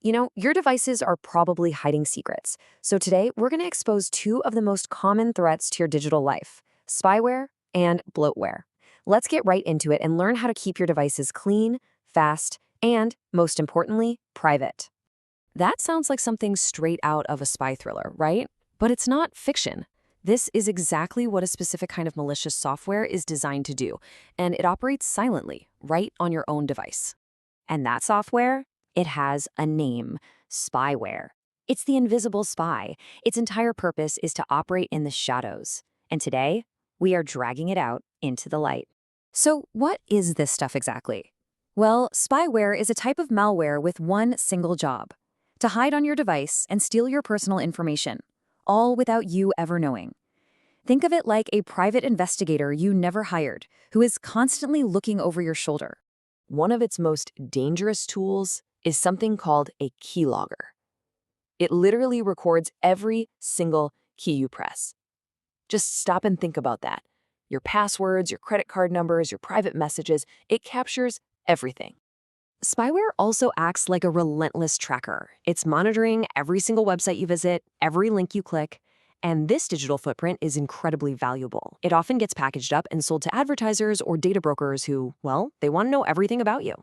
Your devices are probably hiding secrets. So today, we're going to expose two of the most common threats to your digital life: spyware and bloatware. Let's get right into it and learn how to keep your devices clean, fast, and, most importantly, private. That sounds like something straight out of a spy thriller, right? But it's not fiction. This is exactly what a specific kind of malicious software is designed to do, and it operates silently, right on your own device. And that software? It has a name: spyware. It's the invisible spy. Its entire purpose is to operate in the shadows. And today, we are dragging it out into the light. So, what is this stuff exactly? Well, spyware is a type of malware with one single job: to hide on your device and steal your personal information, all without you ever knowing. Think of it like a private investigator you never hired, who is constantly looking over your shoulder. One of its most dangerous tools is something called a keylogger. It literally records every single key you press. Just stop and think about that. Your passwords, your credit card numbers, your private messages, it captures everything. Spyware also acts like a relentless tracker. It's monitoring every single website you visit, every link you click, and this digital footprint is incredibly valuable. It often gets packaged up and sold to advertisers or data brokers who, well, they want to know everything about you.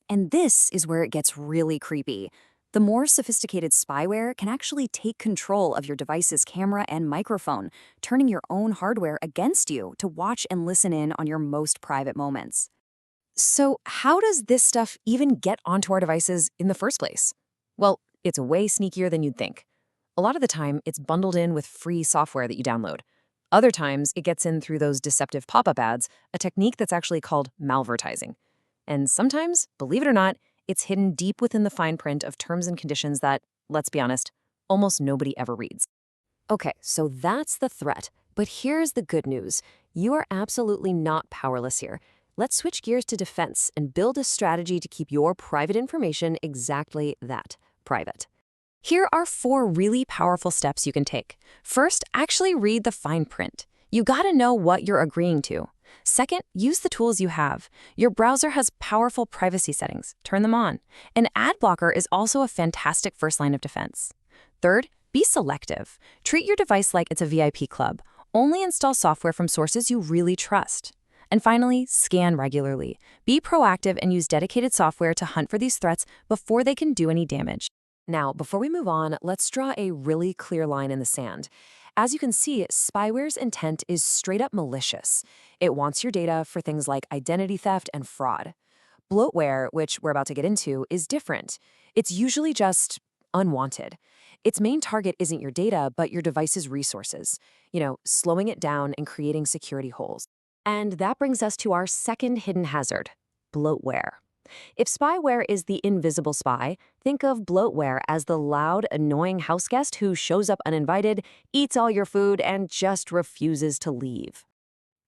And this is where it gets really creepy. The more sophisticated spyware can actually take control of your device's camera and microphone, turning your own hardware against you to watch and listen in on your most private moments. So how does this stuff even get onto our devices in the first place? Well, it's way sneakier than you'd think. A lot of the time, it's bundled in with free software that you download. Other times, it gets in through those deceptive pop-up ads, a technique that's actually called malvertising. And sometimes, believe it or not, it's hidden deep within the fine print of terms and conditions that, let's be honest, almost nobody ever reads. Okay, so that's the threat. But here's the good news. You are absolutely not powerless here. Let's switch gears to defense and build a strategy to keep your private information exactly that: private. Here are 4 really powerful steps you can take. First, actually read the fine print. You gotta know what you're agreeing to. Second, use the tools you have. Your browser has powerful privacy settings. Turn them on. An ad blocker is also a fantastic first line of defense. Third, be selective. Treat your device like it's a VIP club. Only install software from sources you really trust. And finally, scan regularly. Be proactive and use dedicated software to hunt for these threats before they can do any damage. Now, before we move on, let's draw a really clear line in the sand. As you can see, spyware's intent is straight up malicious. It wants your data for things like identity theft and fraud. Bloatware, which we're about to get into, is different. It's usually just unwanted. Its main target isn't your data, but your device's resources, slowing it down and creating security holes. And that brings us to our second hidden hazard: bloatware. If spyware is the invisible spy, think of bloatware as the loud, annoying houseguest who shows up uninvited, eats all your food, and just refuses to leave.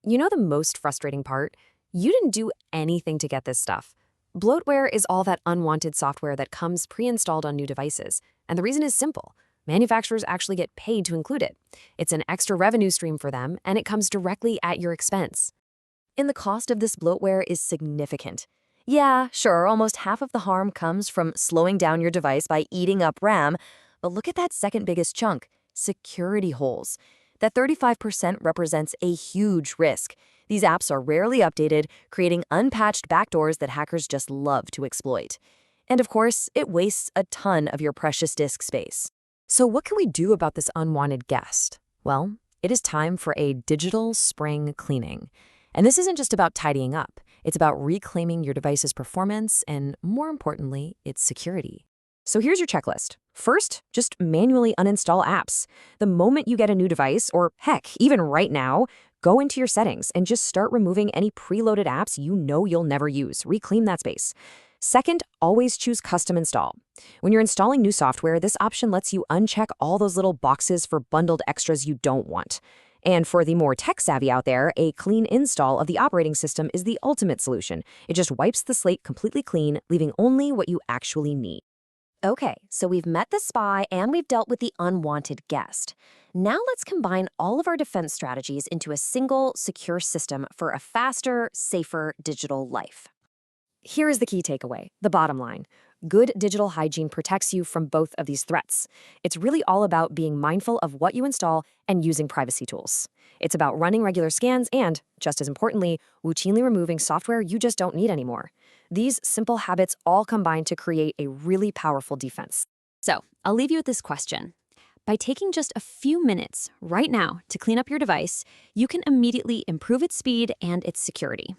You know the most frustrating part? You didn't do anything to get this stuff. Bloatware is all that unwanted software that comes pre-installed on new devices. And the reason is simple. Manufacturers actually get paid to include it. It's an extra revenue stream for them, and it comes directly at your expense. And the cost of this bloatware is significant. Yeah, sure, almost half of the harm comes from slowing down your device by eating up RAM, but look at that second biggest chunk: security holes. That 35% represents a huge risk. These apps are rarely updated, creating unpatched backdoors that hackers just love to exploit. And of course, it wastes a ton of your precious disk space. So what can we do about this unwanted guest? Well, it is time for a digital spring cleaning. And this isn't just about tidying up. It's about reclaiming your device's performance and, more importantly, its security. So here's your checklist. First, just manually uninstall apps. The moment you get a new device, or heck, even right now, go into your settings and just start removing any preloaded apps you know you'll never use. Reclaim that space. Second, always choose custom install. When you're installing new software, this option lets you uncheck all those little boxes for bundled extras you don't want. And for the more tech-savvy out there, a clean install of the operating system is the ultimate solution. It just wipes the slate completely clean, leaving only what you actually need. Okay, so we've met the spy and we've dealt with the unwanted guest. Now let's combine all of our defense strategies into a single, secure system for a faster, safer digital life. Here is the key takeaway, the bottom line. Good digital hygiene protects you from both of these threats. It's really all about being mindful of what you install and using privacy tools. It's about running regular scans and, just as importantly, routinely removing software you just don't need anymore. These simple habits all combine to create a really powerful defense. So, I'll leave you with this question. By taking just a few minutes right now to clean up your device, you can immediately improve its speed and its security.